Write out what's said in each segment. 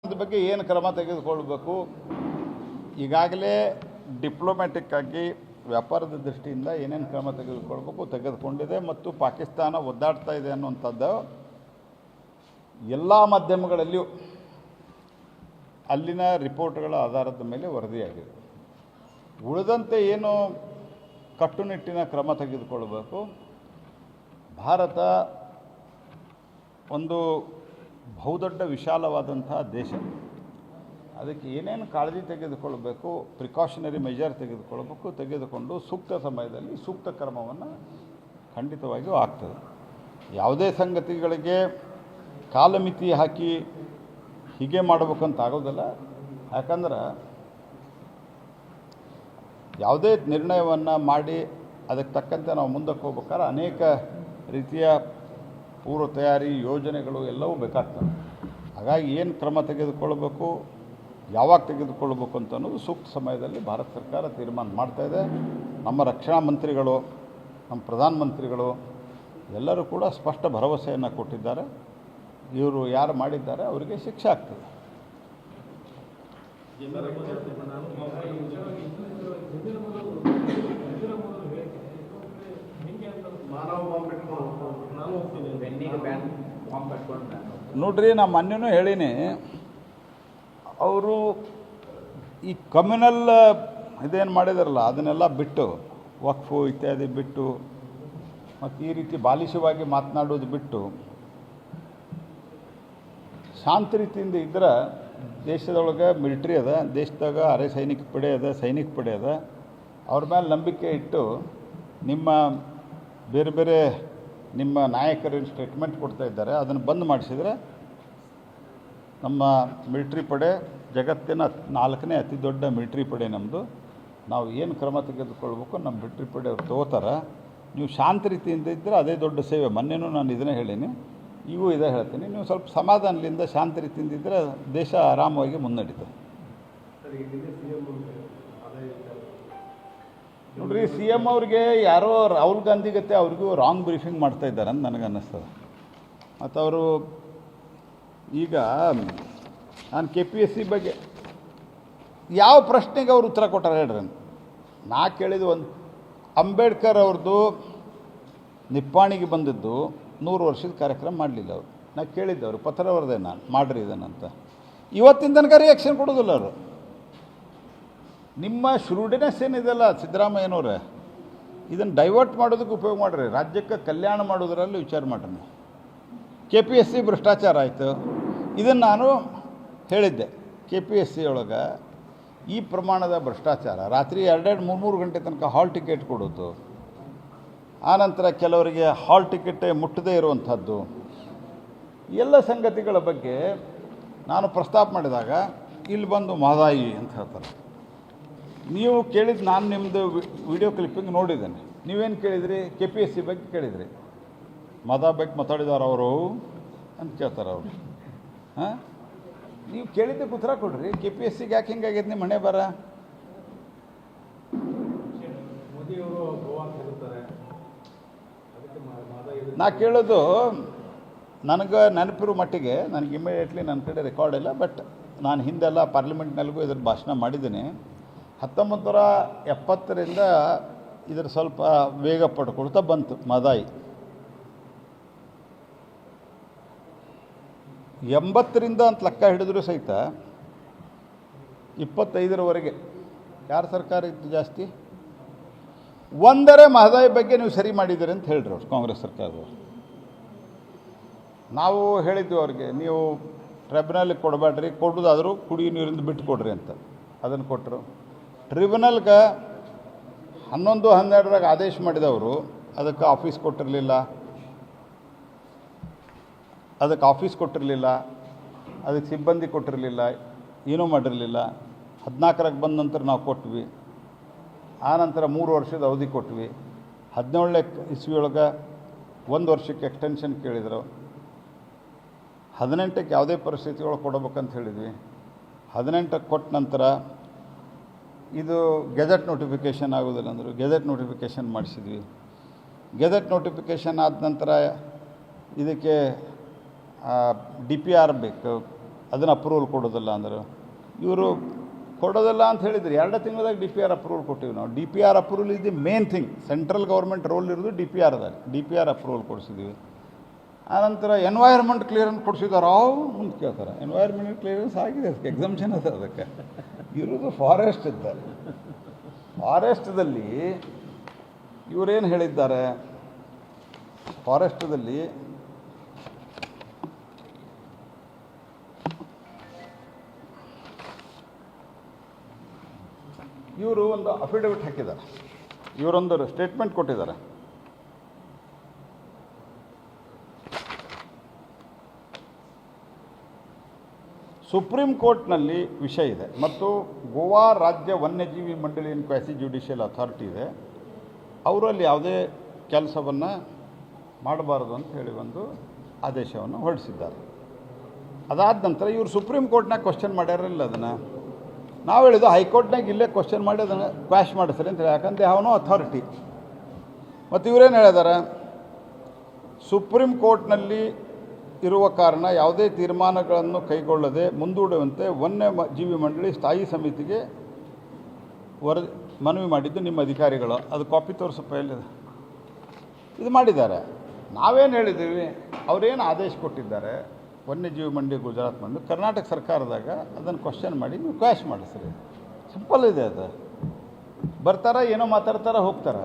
ಅದ್ರ ಬಗ್ಗೆ ಏನು ಕ್ರಮ ತೆಗೆದುಕೊಳ್ಳಬೇಕು? ಈಗಾಗಲೇ ಡಿಪ್ಲೊಮ್ಯಾಟಿಕ್ ಆಗಿ ವ್ಯಾಪಾರದ ದೃಷ್ಟಿಯಿಂದ ಏನೇನು ಕ್ರಮ ತೆಗೆದುಕೊಂಡಿದೆ ಮತ್ತು ಪಾಕಿಸ್ತಾನ ಒದ್ದಾಡ್ತಾ ಇದೆ ಅನ್ನುವಂಥದ್ದು ಎಲ್ಲ ಮಾಧ್ಯಮಗಳಲ್ಲಿಯೂ ಅಲ್ಲಿನ ರಿಪೋರ್ಟ್ಗಳ ಆಧಾರದ ಮೇಲೆ ವರದಿಯಾಗಿದೆ. ಉಳಿದಂತೆ ಏನು ಕಟ್ಟುನಿಟ್ಟಿನ ಕ್ರಮ ತೆಗೆದುಕೊಳ್ಳಬೇಕು? ಭಾರತ ಒಂದು ಬಹುದೊಡ್ಡ ವಿಶಾಲವಾದಂಥ ದೇಶ. ಅದಕ್ಕೆ ಏನೇನು ಕಾಳಜಿ ತೆಗೆದುಕೊಳ್ಳಬೇಕು, ಪ್ರಿಕಾಷನರಿ ಮೆಜರ್ ತೆಗೆದುಕೊಂಡು ಸೂಕ್ತ ಸಮಯದಲ್ಲಿ ಸೂಕ್ತ ಕ್ರಮವನ್ನು ಖಂಡಿತವಾಗಿಯೂ ಆಗ್ತದೆ. ಯಾವುದೇ ಸಂಗತಿಗಳಿಗೆ ಕಾಲಮಿತಿ ಹಾಕಿ ಹೀಗೆ ಮಾಡಬೇಕಂತ ಆಗೋದಿಲ್ಲ. ಯಾಕಂದ್ರೆ ಯಾವುದೇ ನಿರ್ಣಯವನ್ನು ಮಾಡಿ ಅದಕ್ಕೆ ತಕ್ಕಂತೆ ನಾವು ಮುಂದಕ್ಕೆ ಹೋಗ್ಬೇಕಾದ್ರೆ ಅನೇಕ ರೀತಿಯ ಪೂರ್ವ ತಯಾರಿ ಯೋಜನೆಗಳು ಎಲ್ಲವೂ ಬೇಕಾಗ್ತವೆ. ಹಾಗಾಗಿ ಏನು ಕ್ರಮ ತೆಗೆದುಕೊಳ್ಬೇಕು, ಯಾವಾಗ ತೆಗೆದುಕೊಳ್ಬೇಕು ಅಂತ ಅನ್ನೋದು ಸೂಕ್ತ ಸಮಯದಲ್ಲಿ ಭಾರತ ಸರ್ಕಾರ ತೀರ್ಮಾನ ಮಾಡ್ತಾಯಿದೆ. ನಮ್ಮ ರಕ್ಷಣಾ ಮಂತ್ರಿಗಳು, ನಮ್ಮ ಪ್ರಧಾನಮಂತ್ರಿಗಳು ಎಲ್ಲರೂ ಕೂಡ ಸ್ಪಷ್ಟ ಭರವಸೆಯನ್ನು ಕೊಟ್ಟಿದ್ದಾರೆ. ಇವರು ಯಾರು ಮಾಡಿದ್ದಾರೆ ಅವರಿಗೆ ಶಿಕ್ಷೆ ಆಗ್ತದೆ. ನೋಡ್ರಿ, ನಾ ಮೊನ್ನೆನೂ ಹೇಳೀನಿ, ಅವರು ಈ ಕಮ್ಯುನಲ್ ಇದೇನು ಮಾಡಿದಾರಲ್ಲ ಅದನ್ನೆಲ್ಲ ಬಿಟ್ಟು, ವಕ್ಫು ಇತ್ಯಾದಿ ಬಿಟ್ಟು ಮತ್ತು ಈ ರೀತಿ ಬಾಲಿಶವಾಗಿ ಮಾತನಾಡೋದು ಬಿಟ್ಟು ಶಾಂತ ರೀತಿಯಿಂದ ಇದ್ರೆ ದೇಶದೊಳಗೆ ಮಿಲಿಟ್ರಿ ಅದ, ದೇಶದಾಗ ಅರೆ ಸೈನಿಕ ಪಡೆ ಅದ, ಅವ್ರ ಮೇಲೆ ನಂಬಿಕೆ ಇಟ್ಟು ನಿಮ್ಮ ಬೇರೆ ಬೇರೆ ನಿಮ್ಮ ನಾಯಕರು ಸ್ಟೇಟ್ಮೆಂಟ್ ಕೊಡ್ತಾ ಇದ್ದಾರೆ, ಅದನ್ನು ಬಂದ್ ಮಾಡಿಸಿದರೆ ನಮ್ಮ ಮಿಲಿಟ್ರಿ ಪಡೆ ಜಗತ್ತಿನ 4ನೇ ಅತಿ ದೊಡ್ಡ ಮಿಲಿಟ್ರಿ ಪಡೆ ನಮ್ಮದು. ನಾವು ಏನು ಕ್ರಮ ತೆಗೆದುಕೊಳ್ಬೇಕು ನಮ್ಮ ಮಿಲಿಟ್ರಿ ಪಡೆ ಅವ್ರು ತಗೋತಾರೆ. ನೀವು ಶಾಂತ ರೀತಿಯಿಂದ ಇದ್ದರೆ ಅದೇ ದೊಡ್ಡ ಸೇವೆ. ಮೊನ್ನೆನೂ ನಾನು ಇದನ್ನೇ ಹೇಳೀನಿ, ಈಗೂ ಇದೇ ಹೇಳ್ತೀನಿ. ನೀವು ಸ್ವಲ್ಪ ಸಮಾಧಾನದಿಂದ ಶಾಂತ ರೀತಿಯಿಂದ ಇದ್ದರೆ ದೇಶ ಆರಾಮವಾಗಿ ಮುನ್ನಡೀತದೆ. ನೋಡ್ರಿ, CM ಅವ್ರಿಗೆ ಯಾರೋ ರಾಹುಲ್ ಗಾಂಧಿ ಗತೆ ಅವ್ರಿಗೂ ರಾಂಗ್ ಬ್ರೀಫಿಂಗ್ ಮಾಡ್ತಾ ಇದ್ದಾರೆ ಅಂತ ನನಗೆ ಅನ್ನಿಸ್ತದೆ. ಮತ್ತು ಅವರು ಈಗ ನಾನು KPSC ಬಗ್ಗೆ ಯಾವ ಪ್ರಶ್ನೆಗೆ ಅವ್ರು ಉತ್ತರ ಕೊಟ್ಟಾರೆ ಹೇಳ್ರಿ? ನಾ ಕೇಳಿದ್ದು ಒಂದು ಅಂಬೇಡ್ಕರ್ ಅವ್ರದ್ದು ನಿಪ್ಪಾಣಿಗೆ ಬಂದಿದ್ದು 100 ವರ್ಷದ ಕಾರ್ಯಕ್ರಮ ಮಾಡಲಿಲ್ಲ ಅವರು. ನಾ ಕೇಳಿದ್ದವರು ಪತ್ರ ಬರೆದೆ ನಾನು, ಮಾಡ್ರಿ ಇದನ್ನಂತ. ಇವತ್ತಿನ ತನಕ ರಿಯಾಕ್ಷನ್ ಕೊಡೋದಿಲ್ಲ ಅವರು. ನಿಮ್ಮ ಶುರುಡಿನೆಸ್ ಏನಿದೆಲ್ಲ ಸಿದ್ದರಾಮಯ್ಯನವ್ರೆ, ಇದನ್ನು ಡೈವರ್ಟ್ ಮಾಡೋದಕ್ಕೆ ಉಪಯೋಗ ಮಾಡಿರಿ, ರಾಜ್ಯಕ್ಕೆ ಕಲ್ಯಾಣ ಮಾಡೋದರಲ್ಲಿ ವಿಚಾರ ಮಾಡಿರಿ. KPSC ಭ್ರಷ್ಟಾಚಾರ ಆಯಿತು, ಇದನ್ನು ನಾನು ಹೇಳಿದ್ದೆ. KPSC ಒಳಗೆ ಈ ಪ್ರಮಾಣದ ಭ್ರಷ್ಟಾಚಾರ, ರಾತ್ರಿ 2-3 ಗಂಟೆ ತನಕ ಹಾಲ್ ಟಿಕೆಟ್ ಕೊಡೋದು, ಆನಂತರ ಕೆಲವರಿಗೆ ಹಾಲ್ ಟಿಕೆಟೇ ಮುಟ್ಟದೇ ಇರುವಂಥದ್ದು, ಎಲ್ಲ ಸಂಗತಿಗಳ ಬಗ್ಗೆ ನಾನು ಪ್ರಸ್ತಾಪ ಮಾಡಿದಾಗ ಇಲ್ಲಿ ಬಂದು ಮಹದಾಯಿ ಅಂತ ಹೇಳ್ತಾರೆ. ನೀವು ಕೇಳಿದ್ದು, ನಾನು ನಿಮ್ಮದು ವಿಡಿಯೋ ಕ್ಲಿಪ್ಪಿಂಗ್ ನೋಡಿದ್ದೇನೆ. ನೀವೇನು ಕೇಳಿದ್ರಿ? KPSC ಬಗ್ಗೆ ಕೇಳಿದ್ರಿ. ಮಹದಾಯಿ ಬಗ್ಗೆ ಮಾತಾಡಿದಾರ ಅವರು ಅಂತ ಕೇಳ್ತಾರೆ ಅವರು. ಹಾಂ, ನೀವು ಕೇಳಿದ್ದಕ್ಕೆ ಉತ್ತರ ಕೊಡ್ರಿ. KPSCಗೆ ಯಾಕೆ ಹಿಂಗಾಗೈತೆ ನಿಮ್ಮ ಮನೆ ಬರ? ನಾ ಕೇಳೋದು, ನನಗೆ ನೆನಪಿರೋ ಮಟ್ಟಿಗೆ, ನನಗೆ ಇಮಿಡಿಯೇಟ್ಲಿ ನನ್ನ ಕಡೆ ರೆಕಾರ್ಡ್ ಇಲ್ಲ, ಬಟ್ ನಾನು ಹಿಂದೆಲ್ಲ ಪಾರ್ಲಿಮೆಂಟ್ನಲ್ಲಿಗೂ ಇದ್ರ ಭಾಷಣ ಮಾಡಿದ್ದೀನಿ. 1970ರಿಂದ ಇದ್ರ ಸ್ವಲ್ಪ ವೇಗ ಪಡ್ಕೊಳ್ತಾ ಬಂತು ಮಹದಾಯಿ. 80ರಿಂದ ಅಂತ ಲೆಕ್ಕ ಹಿಡಿದ್ರು ಸಹಿತ 25ರವರೆಗೆ ಯಾರ ಸರ್ಕಾರ ಇತ್ತು ಜಾಸ್ತಿ? ಒಂದರ ಮಹದಾಯಿ ಬಗ್ಗೆ ನೀವು ಸರಿ ಮಾಡಿದ್ದೀರಿ ಅಂತ ಹೇಳ್ರಿ ಅವ್ರು, ಕಾಂಗ್ರೆಸ್ ಸರ್ಕಾರದವರು. ನಾವು ಹೇಳಿದ್ವಿ ಅವ್ರಿಗೆ, ನೀವು ಟ್ರಿಬ್ಯುನಲ್ಗೆ ಕೊಡಬೇಡ್ರಿ, ಕೊಡೋದಾದರೂ ಕುಡಿಯೋ ನೀರಿಂದ ಬಿಟ್ಟು ಕೊಡ್ರಿ ಅಂತ. ಅದನ್ನು ಕೊಟ್ಟರು. ಟ್ರಿಬ್ಯುನಲ್ಗೆ 11-12ರಾಗ ಆದೇಶ ಮಾಡಿದವರು ಅದಕ್ಕೆ ಆಫೀಸ್ ಕೊಟ್ಟಿರಲಿಲ್ಲ, ಅದಕ್ಕೆ ಸಿಬ್ಬಂದಿ ಕೊಟ್ಟಿರಲಿಲ್ಲ, ಏನೂ ಮಾಡಿರಲಿಲ್ಲ. 14ರಾಗ ಬಂದ ನಂತರ ನಾವು ಕೊಟ್ವಿ. ಆನಂತರ 3 ವರ್ಷದ ಅವಧಿ ಕೊಟ್ವಿ. 17ನೇ ಇಸ್ವಿಯೊಳಗೆ 1 ವರ್ಷಕ್ಕೆ ಎಕ್ಸ್ಟೆನ್ಷನ್ ಕೇಳಿದರು. 18ಕ್ಕೆ ಯಾವುದೇ ಪರಿಸ್ಥಿತಿಯೊಳಗೆ ಕೊಡಬೇಕಂತ ಹೇಳಿದ್ವಿ. 18ಕ್ಕೆ ಕೊಟ್ಟ ನಂತರ ಇದು ಗೆಜೆಟ್ ನೋಟಿಫಿಕೇಷನ್ ಆಗೋದಿಲ್ಲ ಅಂದರು. ಗೆಜೆಟ್ ನೋಟಿಫಿಕೇಷನ್ ಮಾಡಿಸಿದ್ವಿ. ಗೆಜೆಟ್ ನೋಟಿಫಿಕೇಷನ್ ಆದ ನಂತರ ಇದಕ್ಕೆ DPR ಬೇಕು, ಅದನ್ನು ಅಪ್ರೂವಲ್ ಕೊಡೋದಿಲ್ಲ ಅಂದ್ರೆ ಇವರು ಕೊಡೋದಿಲ್ಲ ಅಂತ ಹೇಳಿದ್ರು. 2 ತಿಂಗಳದಾಗ DPR ಅಪ್ರೂವಲ್ ಕೊಟ್ಟಿವಿ ನಾವು. DPR approval is the main thing. Central government role ಇರೋದು DPRದಾಗ. DPR approval ಕೊಡಿಸಿದ್ವಿ. ಆನಂತರ ಎನ್ವೈರ್ಮೆಂಟ್ ಕ್ಲಿಯರೆನ್ಸ್ ಕೊಡಿಸಿದಾರೆ. ಅವು ಮುಂದೆ ಕೇಳ್ತಾರೆ, ಎನ್ವೈರ್ಮೆಂಟ್ ಕ್ಲಿಯರೆನ್ಸ್ ಆಗಿದೆ, ಅದಕ್ಕೆ ಎಕ್ಸಾಮ್ಷನ್ ಅದ. ಅದಕ್ಕೆ ಇರೋದು ಫಾರೆಸ್ಟ್ ಇದ್ದ. ಫಾರೆಸ್ಟ್ದಲ್ಲಿ ಇವರೇನು ಹೇಳಿದ್ದಾರೆ, ಫಾರೆಸ್ಟ್ದಲ್ಲಿ ಇವರು ಒಂದು ಅಫಿಡವಿಟ್ ಹಾಕಿದ್ದಾರೆ, ಇವರೊಂದು ಸ್ಟೇಟ್ಮೆಂಟ್ ಕೊಟ್ಟಿದ್ದಾರೆ. ಸುಪ್ರೀಂ ಕೋರ್ಟ್ನಲ್ಲಿ ವಿಷಯ ಇದೆ ಮತ್ತು ಗೋವಾ ರಾಜ್ಯ ವನ್ಯಜೀವಿ ಮಂಡಳಿ ಇನ್ ಕ್ವಾಸಿ ಜ್ಯುಡಿಷಿಯಲ್ ಅಥಾರಿಟಿ ಇದೆ, ಅವರಲ್ಲಿ ಯಾವುದೇ ಕೆಲಸವನ್ನು ಮಾಡಬಾರದು ಅಂತ ಹೇಳಿ ಒಂದು ಆದೇಶವನ್ನು ಹೊರಡಿಸಿದ್ದಾರೆ. ಅದಾದ ನಂತರ ಇವರು ಸುಪ್ರೀಂ ಕೋರ್ಟ್ನಾಗ ಕ್ವಶನ್ ಮಾಡ್ಯಾರಿಲ್ಲ. ಅದನ್ನು ನಾವು ಹೇಳಿದ್ದು ಹೈಕೋರ್ಟ್ನಾಗ ಇಲ್ಲೇ ಕ್ವಶನ್ ಮಾಡಿ ಅದನ್ನು ಕ್ವಾಶ್ ಮಾಡಿಸ್ರಿ ಅಂತ ಹೇಳಿ, ಯಾಕಂದರೆ ಅವನು ಅಥಾರಿಟಿ. ಮತ್ತು ಇವರೇನು ಹೇಳಿದಾರೆ, ಸುಪ್ರೀಂ ಕೋರ್ಟ್ನಲ್ಲಿ ಇರುವ ಕಾರಣ ಯಾವುದೇ ತೀರ್ಮಾನಗಳನ್ನು ಕೈಗೊಳ್ಳದೆ ಮುಂದೂಡುವಂತೆ ವನ್ಯಜೀವಿ ಮಂಡಳಿ ಸ್ಥಾಯಿ ಸಮಿತಿಗೆ ಮನವಿ ಮಾಡಿದ್ದು ನಿಮ್ಮ ಅಧಿಕಾರಿಗಳು. ಅದು ಕಾಪಿ ತೋರಿಸಪ್ಪ ಎಲ್ಲಿದೆ, ಇದು ಮಾಡಿದ್ದಾರೆ. ನಾವೇನು ಹೇಳಿದ್ದೀವಿ, ಅವರೇನು ಆದೇಶ ಕೊಟ್ಟಿದ್ದಾರೆ ವನ್ಯಜೀವಿ ಮಂಡಳಿ ಗುಜರಾತ್ ಮಂಡಳಿ, ಕರ್ನಾಟಕ ಸರ್ಕಾರದಾಗ ಅದನ್ನು ಕ್ವಶನ್ ಮಾಡಿ ನೀವು ಕ್ವಾಶ್ ಮಾಡಿಸ್ರಿ. ಸಿಂಪಲ್ ಇದೆ ಅದು. ಬರ್ತಾರ, ಏನೋ ಮಾತಾಡ್ತಾರ, ಹೋಗ್ತಾರ.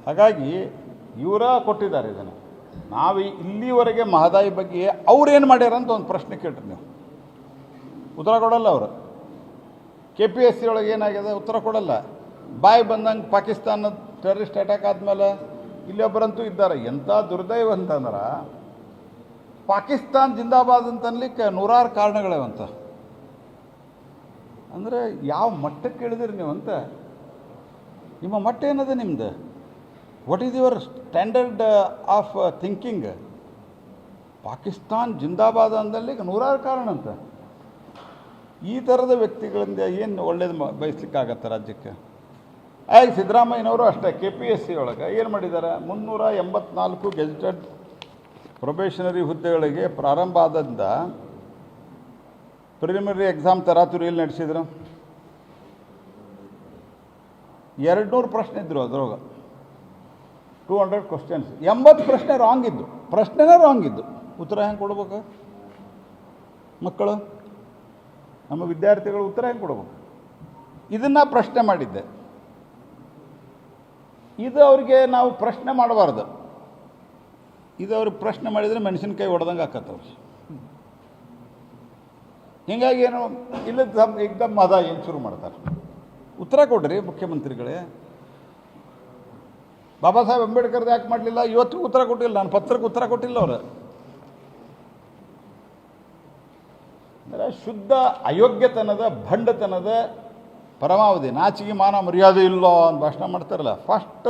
ಹಾಗಾಗಿ ಇವರ ಕೊಟ್ಟಿದ್ದಾರೆ ಇದನ್ನು. ನಾವು ಇಲ್ಲಿವರೆಗೆ ಮಹದಾಯಿ ಬಗ್ಗೆ ಅವ್ರೇನು ಮಾಡ್ಯಾರ ಅಂತ ಒಂದು ಪ್ರಶ್ನೆ ಕೇಳ್ರಿ, ನೀವು ಉತ್ತರ ಕೊಡಲ್ಲ. ಅವರು KPSC ಒಳಗೆ ಏನಾಗಿದೆ ಉತ್ತರ ಕೊಡಲ್ಲ. ಬಾಯಿ ಬಂದಂಗೆ ಪಾಕಿಸ್ತಾನದ ಟೆರರಿಸ್ಟ್ ಅಟ್ಯಾಕ್ ಆದಮೇಲೆ ಇಲ್ಲೊಬ್ಬರಂತೂ ಇದ್ದಾರೆ. ಎಂಥ ದುರ್ದೈವ ಅಂತಂದ್ರೆ, ಪಾಕಿಸ್ತಾನ್ ಜಿಂದಾಬಾದ್ ಅಂತನ್ಲಿಕ್ಕೆ ನೂರಾರು ಕಾರಣಗಳಿವಂತ. ಅಂದರೆ ಯಾವ ಮಟ್ಟಕ್ಕೆ ಇಳಿದಿರಿ ನೀವು ಅಂತ. ನಿಮ್ಮ ಮಟ್ಟ ಏನದ ನಿಮ್ಮದು? What is your standard of thinking? Pakistan ಜಿಂದಾಬಾದ್ ಅಂದಲ್ಲಿಗೆ ನೂರಾರು ಕಾರಣ ಅಂತ. ಈ ಥರದ ವ್ಯಕ್ತಿಗಳಿಂದ ಏನು ಒಳ್ಳೇದು ಬಯಸ್ಲಿಕ್ಕಾಗತ್ತೆ ರಾಜ್ಯಕ್ಕೆ? ಸಿದ್ದರಾಮಯ್ಯನವರು ಅಷ್ಟೇ KPSC ಒಳಗೆ ಏನು ಮಾಡಿದ್ದಾರೆ, 384 ಗೆಜೆಟೆಡ್ ಪ್ರೊಬೇಷನರಿ ಹುದ್ದೆಗಳಿಗೆ ಪ್ರಾರಂಭ ಆದಿಂದ ಪ್ರಿಲಿಮಿನರಿ ಎಕ್ಸಾಮ್ ತರಾತುರಿಯಲ್ಲಿ ನಡೆಸಿದ್ರು. 200 ಪ್ರಶ್ನೆ ಇದ್ದರು ಅದರೊಳಗೆ, 200 ಕ್ವಶನ್ಸ್. 80 ಪ್ರಶ್ನೆ ರಾಂಗ್ ಇದ್ದು, ಪ್ರಶ್ನೆನೇ ರಾಂಗ್ ಇದ್ದು. ಉತ್ತರ ಹೆಂಗೆ ಕೊಡ್ಬೇಕು ಮಕ್ಕಳು? ನಮ್ಮ ವಿದ್ಯಾರ್ಥಿಗಳು ಉತ್ತರ ಹೆಂಗೆ ಕೊಡ್ಬೇಕು? ಇದನ್ನು ಪ್ರಶ್ನೆ ಮಾಡಿದ್ದೆ. ಇದು ಅವ್ರಿಗೆ ನಾವು ಪ್ರಶ್ನೆ ಮಾಡಬಾರ್ದು. ಇದು ಅವ್ರಿಗೆ ಪ್ರಶ್ನೆ ಮಾಡಿದರೆ ಮೆಣಸಿನ್ಕಾಯಿ ಹೊಡೆದಂಗೆ ಆಕತ್ತವ್ರು. ಹೀಗಾಗಿ ಏನು ಇಲ್ಲದ ಏಕ್ದಮ್ ಮದ ಏನು ಶುರು ಮಾಡ್ತಾರೆ. ಉತ್ತರ ಕೊಡ್ರಿ ಮುಖ್ಯಮಂತ್ರಿಗಳೇ. ಬಾಬಾ ಸಾಹೇಬ್ ಅಂಬೇಡ್ಕರ್ದು ಯಾಕೆ ಮಾಡಲಿಲ್ಲ? ಇವತ್ತು ಉತ್ತರ ಕೊಟ್ಟಿಲ್ಲ. ನಾನು ಪತ್ರಕ್ಕೆ ಉತ್ತರ ಕೊಟ್ಟಿಲ್ಲ ಅವರು. ಅಂದರೆ ಶುದ್ಧ ಅಯೋಗ್ಯತನದ ಭಂಡತನದ ಪರಮಾವಧಿ. ನಾಚಿಗೆ ಮಾನ ಮರ್ಯಾದೆ ಇಲ್ಲ ಅಂತ ಭಾಷಣ ಮಾಡ್ತಾರಲ್ಲ, ಫಸ್ಟ್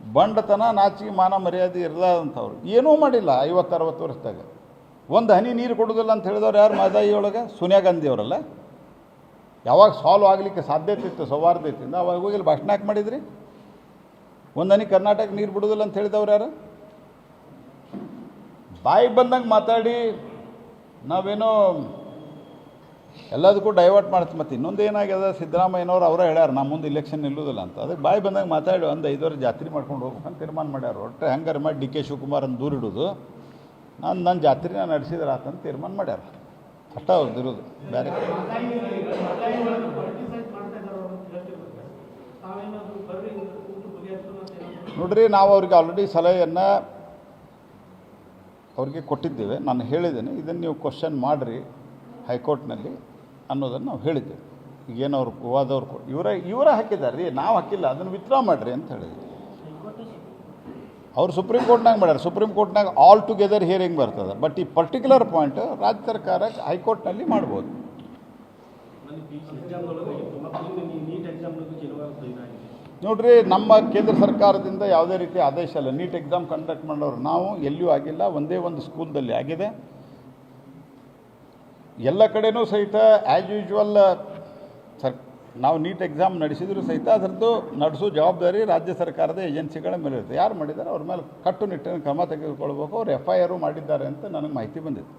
ಬಂಡತನ, ನಾಚಿಗೆ ಮಾನ ಮರ್ಯಾದೆ ಇರಲಾದಂಥವ್ರು. ಏನೂ ಮಾಡಿಲ್ಲ 50-60 ವರ್ಷದಾಗ. ಒಂದು ಹನಿ ನೀರು ಕೊಡೋದಿಲ್ಲ ಅಂತ ಹೇಳಿದವ್ರು ಯಾರು? ಮಹದಾಯಿ ಒಳಗೆ ಸೋನಿಯಾ ಗಾಂಧಿ ಅವರಲ್ಲ. ಯಾವಾಗ ಸಾಲ್ವ್ ಆಗಲಿಕ್ಕೆ ಸಾಧ್ಯತೆ ಇತ್ತು ಸೌಹಾರ್ದತೆಯಿಂದ ಅವಾಗ ಹೋಗಿ ಭಾಷಣ ಯಾಕೆ ಮಾಡಿದ್ರಿ? ಒಂದು ಹನಿ ಕರ್ನಾಟಕ ನೀರು ಬಿಡೋದಿಲ್ಲ ಅಂತ ಹೇಳಿದವ್ರು ಯಾರು? ಬಾಯಿ ಬಂದಂಗೆ ಮಾತಾಡಿ ನಾವೇನೋ ಎಲ್ಲದಕ್ಕೂ ಡೈವರ್ಟ್ ಮಾಡ್ತೀವಿ. ಮತ್ತು ಇನ್ನೊಂದು ಏನಾಗ್ಯದ, ಸಿದ್ದರಾಮಯ್ಯನವ್ರು ಅವರೇ ಹೇಳ್ಯಾರ ನಾ ಮುಂದೆ ಇಲೆಕ್ಷನ್ ನಿಲ್ಲೋದಿಲ್ಲ ಅಂತ. ಅದಕ್ಕೆ ಬಾಯಿ ಬಂದಂಗೆ ಮಾತಾಡಿ ಒಂದು 5 ವರ್ಷ ಜಾತ್ರೆ ಮಾಡ್ಕೊಂಡು ಹೋಗ್ಬೇಕಂತ ತೀರ್ಮಾನ ಮಾಡ್ಯಾರ. ಒಟ್ಟು ಹೆಂಗಾರು ಮಾಡಿ DK ಶಿವಕುಮಾರನ್ನು ದೂರಿಡೋದು, ನನ್ನ ಜಾತ್ರೆನ ನಡೆಸಿದ್ರೆ ಆತಂತ ತೀರ್ಮಾನ ಮಾಡ್ಯಾರ. ಅಷ್ಟ ಅವ್ರದ್ದಿರೋದು ಬೇರೆ. ನೋಡ್ರಿ, ನಾವು ಅವ್ರಿಗೆ ಆಲ್ರೆಡಿ ಸಲಹೆಯನ್ನು ಅವ್ರಿಗೆ ಕೊಟ್ಟಿದ್ದೇವೆ. ನಾನು ಹೇಳಿದ್ದೇನೆ, ಇದನ್ನು ನೀವು ಕ್ವಶನ್ ಮಾಡಿರಿ ಹೈಕೋರ್ಟ್ನಲ್ಲಿ ಅನ್ನೋದನ್ನು ನಾವು ಹೇಳಿದ್ದೇವೆ. ಈಗೇನು ಅವ್ರು ಗೋವಾದವ್ರು ಇವರೇ ಹಾಕಿದ್ದಾರೆ ರೀ, ನಾವು ಹಾಕಿಲ್ಲ. ಅದನ್ನು ವಿತ್ಡ್ರಾ ಮಾಡಿರಿ ಅಂತ ಹೇಳಿದ್ವಿ. ಅವ್ರು ಸುಪ್ರೀಂ ಕೋರ್ಟ್ನಾಗ ಮಾಡ್ಯಾರ. ಸುಪ್ರೀಂ ಕೋರ್ಟ್ನಾಗ ಆಲ್ ಟುಗೆದರ್ ಹಿಯರಿಂಗ್ ಬರ್ತದೆ. ಬಟ್ ಈ ಪರ್ಟಿಕ್ಯುಲರ್ ಪಾಯಿಂಟ್ ರಾಜ್ಯ ಸರ್ಕಾರ ಹೈಕೋರ್ಟ್ನಲ್ಲಿ ಮಾಡ್ಬೋದು. ನೋಡ್ರಿ, ನಮ್ಮ ಕೇಂದ್ರ ಸರ್ಕಾರದಿಂದ ಯಾವುದೇ ರೀತಿ ಆದೇಶ ಇಲ್ಲ. ನೀಟ್ ಎಕ್ಸಾಮ್ ಕಂಡಕ್ಟ್ ಮಾಡೋರು ನಾವು ಎಲ್ಲಿಯೂ ಆಗಿಲ್ಲ. ಒಂದೇ ಒಂದು ಸ್ಕೂಲ್ದಲ್ಲಿ ಆಗಿದೆ. ಎಲ್ಲ ಕಡೆನೂ ಸಹಿತ ಆ್ಯಸ್ ಯೂಶ್ವಲ್ ನಾವು ನೀಟ್ ಎಕ್ಸಾಮ್ ನಡೆಸಿದರೂ ಸಹಿತ ಅದರದ್ದು ನಡೆಸೋ ಜವಾಬ್ದಾರಿ ರಾಜ್ಯ ಸರ್ಕಾರದ ಏಜೆನ್ಸಿಗಳ ಮೇಲೆ ಇರುತ್ತೆ. ಯಾರು ಮಾಡಿದ್ದಾರೆ ಅವ್ರ ಮೇಲೆ ಕಟ್ಟುನಿಟ್ಟಿನ ಕ್ರಮ ತೆಗೆದುಕೊಳ್ಬೇಕು. ಅವ್ರು FIR ಮಾಡಿದ್ದಾರೆ ಅಂತ ನನಗೆ ಮಾಹಿತಿ ಬಂದಿದೆ.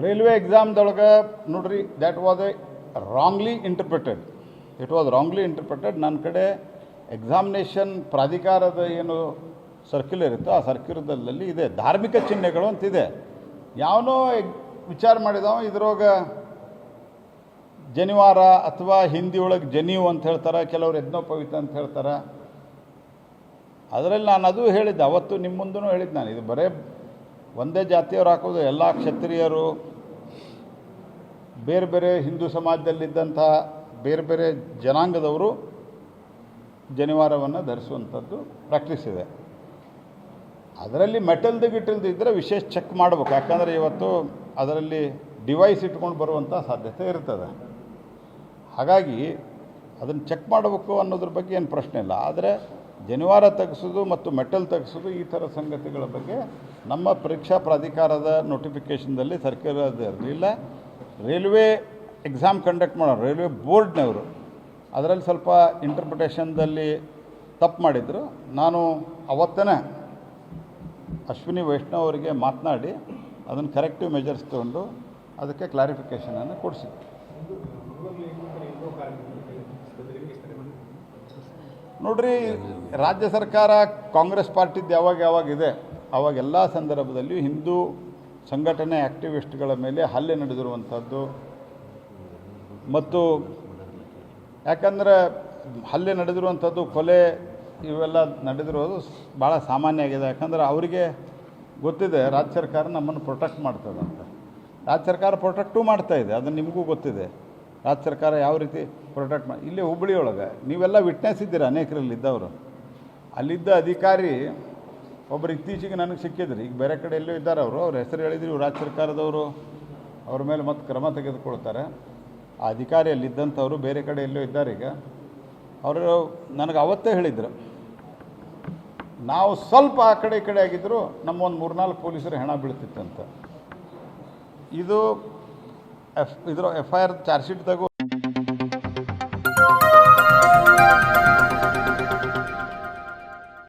ರೈಲ್ವೆ ಎಕ್ಸಾಮ್ದೊಳಗೆ ನೋಡ್ರಿ that was A wrongly interpreted. It was wrongly interpreted. ನನ್ನ ಕಡೆ ಎಕ್ಸಾಮಿನೇಷನ್ ಪ್ರಾಧಿಕಾರದ ಏನು ಸರ್ಕ್ಯುಲರ್ ಇತ್ತು ಆ ಸರ್ಕ್ಯುಲರ್ದಲ್ಲಿ ಇದೆ ಧಾರ್ಮಿಕ ಚಿಹ್ನೆಗಳು ಅಂತಿದೆ. ಯಾವನೋ ವಿಚಾರ ಮಾಡಿದವ ಇದ್ರೊಳಗೆ ಜನಿವಾರ ಅಥವಾ ಹಿಂದಿ ಒಳಗೆ ಜನಿವು ಅಂತ ಹೇಳ್ತಾರೆ, ಕೆಲವರು ಯಜ್ಞೋಪವಿತ ಅಂತ ಹೇಳ್ತಾರೆ. ಅದರಲ್ಲಿ ನಾನು ಅದು ಹೇಳಿದ್ದೆ ಅವತ್ತು ನಿಮ್ಮ ಮುಂದೂ ಹೇಳಿದ್ದು. ನಾನು ಇದು ಬರೇ ಒಂದೇ ಜಾತಿಯವರು ಹಾಕೋದು, ಎಲ್ಲ ಕ್ಷತ್ರಿಯರು, ಬೇರೆ ಬೇರೆ ಹಿಂದೂ ಸಮಾಜದಲ್ಲಿದ್ದಂಥ ಬೇರೆ ಬೇರೆ ಜನಾಂಗದವರು ಜನಿವಾರವನ್ನು ಧರಿಸುವಂಥದ್ದು ಪ್ರಾಕ್ಟೀಸ್ ಇದೆ. ಅದರಲ್ಲಿ ಮೆಟಲ್ದು ಗಿಟಲ್ದು ಇದ್ದರೆ ವಿಶೇಷ ಚೆಕ್ ಮಾಡಬೇಕು. ಯಾಕಂದರೆ ಇವತ್ತು ಅದರಲ್ಲಿ ಡಿವೈಸ್ ಇಟ್ಕೊಂಡು ಬರುವಂಥ ಸಾಧ್ಯತೆ ಇರ್ತದೆ. ಹಾಗಾಗಿ ಅದನ್ನು ಚೆಕ್ ಮಾಡಬೇಕು ಅನ್ನೋದ್ರ ಬಗ್ಗೆ ಏನು ಪ್ರಶ್ನೆ ಇಲ್ಲ. ಆದರೆ ಜನಿವಾರ ತೆಗೆಸೋದು ಮತ್ತು ಮೆಟಲ್ ತೆಗೆಸೋದು ಈ ಥರ ಸಂಗತಿಗಳ ಬಗ್ಗೆ ನಮ್ಮ ಪರೀಕ್ಷಾ ಪ್ರಾಧಿಕಾರದ ನೋಟಿಫಿಕೇಷನ್ದಲ್ಲಿ ಸರ್ಕ್ಯುಲರ್ ಇರಲಿಲ್ಲ. ರೈಲ್ವೆ ಎಕ್ಸಾಮ್ ಕಂಡಕ್ಟ್ ಮಾಡೋರು ರೈಲ್ವೆ ಬೋರ್ಡ್ನವರು ಅದರಲ್ಲಿ ಸ್ವಲ್ಪ ಇಂಟರ್ಪ್ರಿಟೇಷನ್ದಲ್ಲಿ ತಪ್ಪು ಮಾಡಿದರು. ನಾನು ಅವತ್ತೇ ಅಶ್ವಿನಿ ವೈಷ್ಣವ್ ಅವರಿಗೆ ಮಾತನಾಡಿ ಅದನ್ನು ಕರೆಕ್ಟಿವ್ ಮೆಜರ್ಸ್ ತೊಗೊಂಡು ಅದಕ್ಕೆ ಕ್ಲಾರಿಫಿಕೇಷನನ್ನು ಕೊಡಿಸಿದ್ದೆ. ನೋಡ್ರಿ, ರಾಜ್ಯ ಸರ್ಕಾರ ಕಾಂಗ್ರೆಸ್ ಪಾರ್ಟಿದ್ದು ಯಾವಾಗಿದೆ ಆವಾಗ ಎಲ್ಲ ಸಂದರ್ಭದಲ್ಲಿಯೂ ಹಿಂದೂ ಸಂಘಟನೆ ಆ್ಯಕ್ಟಿವಿಸ್ಟ್ಗಳ ಮೇಲೆ ಹಲ್ಲೆ ನಡೆದಿರುವಂಥದ್ದು ಮತ್ತು ಯಾಕಂದರೆ ಹಲ್ಲೆ ನಡೆದಿರುವಂಥದ್ದು, ಕೊಲೆ ಇವೆಲ್ಲ ನಡೆದಿರೋದು ಭಾಳ ಸಾಮಾನ್ಯ ಆಗಿದೆ. ಯಾಕಂದರೆ ಅವರಿಗೆ ಗೊತ್ತಿದೆ ರಾಜ್ಯ ಸರ್ಕಾರ ನಮ್ಮನ್ನು ಪ್ರೊಟೆಕ್ಟ್ ಮಾಡ್ತದೆ ಅಂತ. ರಾಜ್ಯ ಸರ್ಕಾರ ಪ್ರೊಟೆಕ್ಟೂ ಮಾಡ್ತಾಯಿದೆ, ಅದನ್ನು ನಿಮಗೂ ಗೊತ್ತಿದೆ. ರಾಜ್ಯ ಸರ್ಕಾರ ಯಾವ ರೀತಿ ಪ್ರೊಟೆಕ್ಟ್ ಮಾಡಿ ಇಲ್ಲಿ ಹುಬ್ಬಳ್ಳಿಯೊಳಗೆ ನೀವೆಲ್ಲ ವಿಟ್ನೆಸ್ ಇದ್ದೀರ ಅನೇಕರಲ್ಲಿದ್ದವರು. ಅಲ್ಲಿದ್ದ ಅಧಿಕಾರಿ ಒಬ್ಬರು ಇತ್ತೀಚೆಗೆ ನನಗೆ ಸಿಕ್ಕಿದ್ರು. ಈಗ ಬೇರೆ ಕಡೆ ಎಲ್ಲೋ ಇದ್ದಾರೆ ಅವರು, ಅವ್ರ ಹೆಸರು ಹೇಳಿದ್ರು, ಇವ್ರು ರಾಜ್ಯ ಸರ್ಕಾರದವರು, ಅವ್ರ ಮೇಲೆ ಮತ್ತೆ ಕ್ರಮ ತೆಗೆದುಕೊಳ್ತಾರೆ. ಆ ಅಧಿಕಾರಿ ಅಲ್ಲಿದ್ದಂಥವರು ಬೇರೆ ಕಡೆ ಎಲ್ಲೋ ಇದ್ದಾರೆ. ಈಗ ಅವರು ನನಗೆ ಅವತ್ತೇ ಹೇಳಿದರು, ನಾವು ಸ್ವಲ್ಪ ಆ ಕಡೆ ಈ ಕಡೆ ಆಗಿದ್ದರು ನಮ್ಮ ಒಂದು 3-4 ಪೊಲೀಸರು ಹೆಣ ಬೀಳ್ತಿತ್ತಂತ. ಇದು FIR ಚಾರ್ಜ್ ಶೀಟ್ದಾಗೂ